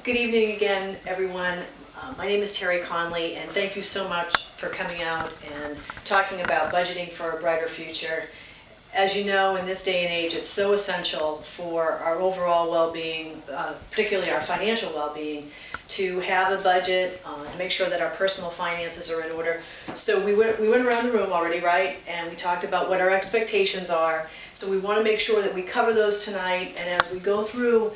Good evening again, everyone. My name is Terry Conley, and thank you so much for coming out and talking about budgeting for a brighter future. As you know, in this day and age, it's so essential for our overall well-being, particularly our financial well-being, to have a budget, to make sure that our personal finances are in order. So we went around the room already, right? And we talked about what our expectations are. So we want to make sure that we cover those tonight, and as we go through,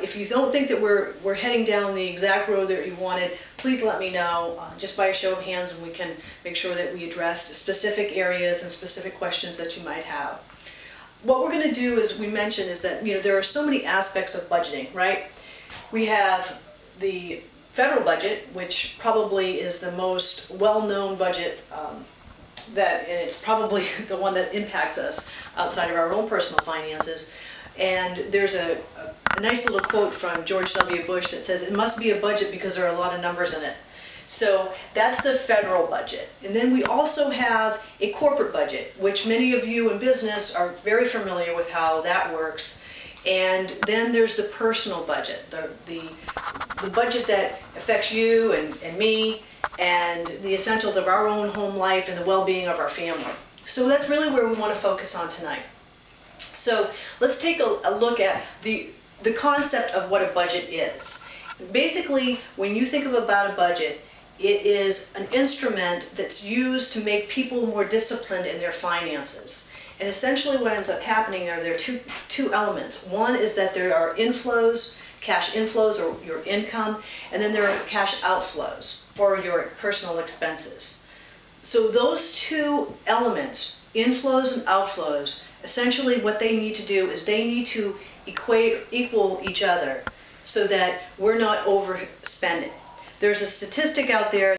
if you don't think that we're heading down the exact road that you wanted, please let me know just by a show of hands, and we can make sure that we address specific areas and specific questions that you might have. What we're going to do, as we mentioned, is that there are so many aspects of budgeting, right? We have the federal budget, which probably is the most well-known budget and it's probably the one that impacts us outside of our own personal finances. And there's a nice little quote from George W. Bush that says, "It must be a budget because there are a lot of numbers in it." So that's the federal budget. And then we also have a corporate budget, which many of you in business are very familiar with how that works. And then there's the personal budget, the budget that affects you and me and the essentials of our own home life and the well-being of our family. So that's really where we want to focus on tonight. So let's take a look at the concept of what a budget is. Basically, when you think about a budget, it is an instrument that's used to make people more disciplined in their finances. And essentially what ends up happening are there are two elements. One is that there are inflows, cash inflows or your income, and then there are cash outflows or your personal expenses. So those two elements, inflows and outflows, essentially what they need to do is they need to equal each other so that we're not overspending. There's a statistic out there